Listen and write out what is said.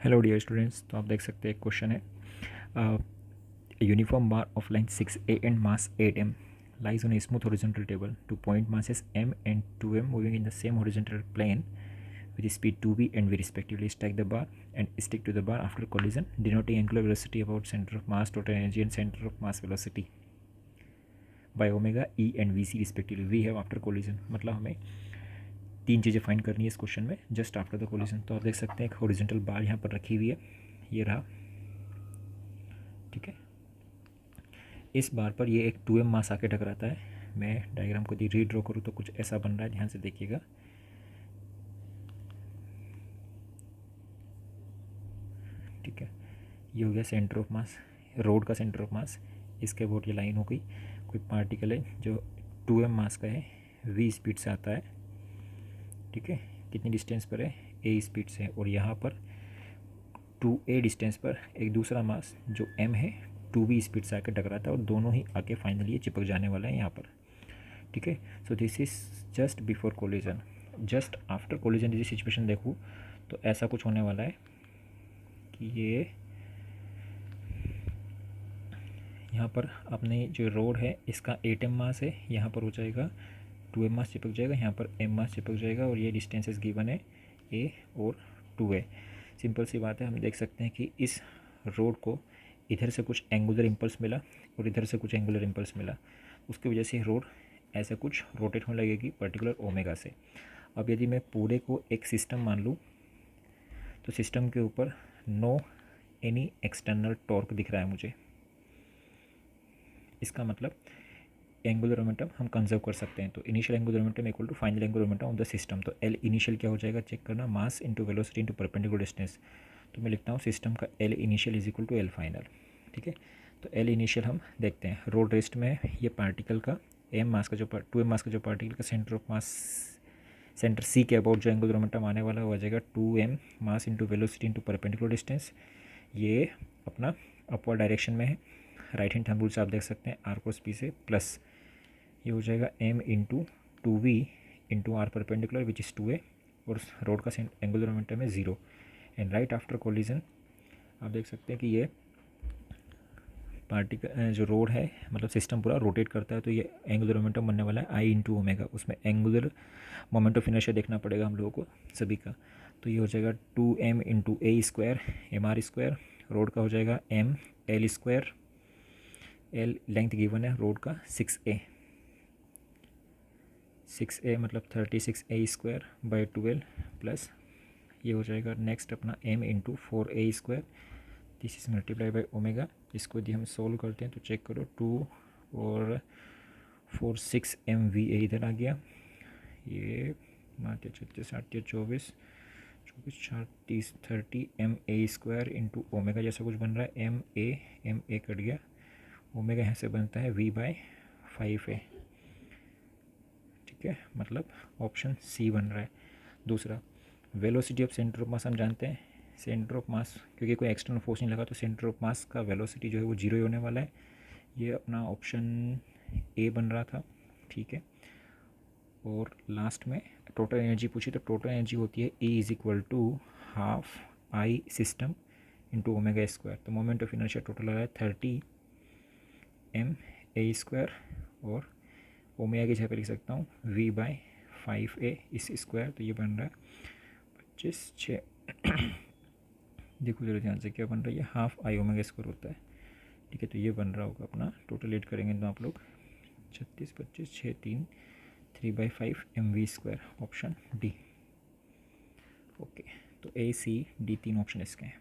Hello dear students, तो आप देख सकते हैं एक क्वेश्चन है uniform bar of line 6a and mass 8m lies on a smooth horizontal table. Two point masses m and 2m moving in the same horizontal plane with speed 2v and v respectively stack the bar and stick to the bar after collision, denoting angular velocity about center of mass, total energy and center of mass velocity by omega e and vc respectively. v है after collision, मतलब हमें तीन चीज़ें find करनी है इस question में just after the collision. तो आप देख सकते हैं एक हॉरिजॉन्टल बार यहाँ पर रखी हुई है, ये रहा, ठीक है। इस बार पर ये एक 2m मास आके टकराता है। मैं डायग्राम को रीड्रॉ करूँ तो कुछ ऐसा बन रहा है, ध्यान से देखिएगा। ठीक है, ये हो गया सेंटर ऑफ मास, रोड का सेंटर ऑफ मास। इसके अबाउट ये लाइन हो गई, कोई पार्टिकल है जो 2m मास का है, v स्पीड से आता है, ठीक है। कितनी डिस्टेंस पर है, a स्पीड से, और यहाँ पर 2a डिस्टेंस पर एक दूसरा मास जो m है 2v स्पीड से आकर टकराता है और दोनों ही आके फाइनली ये चिपक जाने वाला है यहाँ पर, ठीक है। So this is just before collision. Just after collision यदि सिचुएशन देखूँ तो ऐसा कुछ होने वाला है कि ये यहाँ पर अपने जो रोड है इसका 8m मास है, यहाँ पर हो जाएगा 2m मास चिपक जाएगा, यहाँ पर m मास चिपक जाएगा, और ये डिस्टेंसेस गिवन है a और 2a। सिंपल सी बात है, हम देख सकते हैं कि इस रोड को इधर से कुछ एंगुलर इम्पल्स मिला और इधर से कुछ एंगुलर इम्पल्स मिला, उसकी वजह से रोड ऐसे कुछ रोटेट होने लगेगी पर्टिकुलर ओमेगा से। अब यदि मैं पूरे को एक सिस्टम मान लूँ तो सिस्टम के ऊपर नो एनी एक्सटर्नल टॉर्क दिख रहा है मुझे, इसका मतलब एंगुलर मोमेंटम हम कंजर्व कर सकते हैं। तो initial angular momentum equal to final angular momentum of the system. तो एल इनिशियल क्या हो जाएगा, चेक करना, mass into velocity into perpendicular distance. तो मैं लिखता हूँ सिस्टम का L initial is equal to L final, ठीक है। तो एल इनिशियल हम देखते हैं, रोड रेस्ट में ये पार्टिकल का एम मास का जो 2m मास का जो पार्टिकल का centre of mass, centre C के अबाउट जो एंगुलर मोमेंटम आने वाला हो जाएगा 2m मास into velocity into perpendicular distance. ये अपना अपवर्ड डायरेक्शन में है, राइट हैंड थंब रूल से आप देख सकते हैं आर कोस पी से, प्लस ये हो जाएगा m into 2v into r perpendicular which is 2a, और रोड का एंगुलर मोमेंटम है 0। एंड राइट आफ्टर कोलिजन आप देख सकते हैं कि ये पार्टिकल जो रोड है, मतलब सिस्टम पूरा रोटेट करता है, तो ये एंगुलर मोमेंटम बनने वाला है आई इंटू ओमेगा। उसमें एंगुलर मोमेंट ऑफ इनर्शिया देखना पड़ेगा हम लोगों को सभी का। तो ये हो जाएगा 2m into A square M R square, road का हो जाएगा m L square, L length given है रोड का 6a मतलब 36a स्क्वायर बाई 12, प्लस ये हो जाएगा नेक्स्ट अपना m into 4a square, this is multiply by omega. इसको यदि हम सोल्व करते हैं तो चेक करो, 2 और 4 6mva इधर आ गया, ये 36 8 24 4 30 30 ma स्क्वायर इंटू ओमेगा जैसा कुछ बन रहा है, ma कट गया, ओमेगा यहाँ से बनता है v बाई 5a, ठीक है। मतलब ऑप्शन सी बन रहा है। दूसरा, वेलोसिटी ऑफ सेंटर ऑफ मास हम जानते हैं, सेंटर ऑफ मास क्योंकि कोई एक्सटर्नल फोर्स नहीं लगा तो सेंटर ऑफ मास का वेलोसिटी जो है वो 0 ही होने वाला है। ये अपना ऑप्शन ए बन रहा था, ठीक है। और लास्ट में टोटल एनर्जी पूछी, तो टोटल एनर्जी होती है E is equal to half I system into omega square. तो मोमेंट ऑफ इनर्शिया टोटल आ रहा है 30 ma स्क्वायर, और ओमेगा की जगह पर लिख सकता हूँ v बाई 5a इस स्क्वायर। तो ये बन रहा है 25 देखो जरा ध्यान से क्या बन रहा है, ये हाफ आई ओमेगा स्क्वायर होता है, ठीक है। तो ये बन रहा होगा अपना, टोटल एड करेंगे तो आप लोग 36 25 6 3 3/5 mv square, option D. Okay, तो ए सी डी तीन ऑप्शन इसके हैं।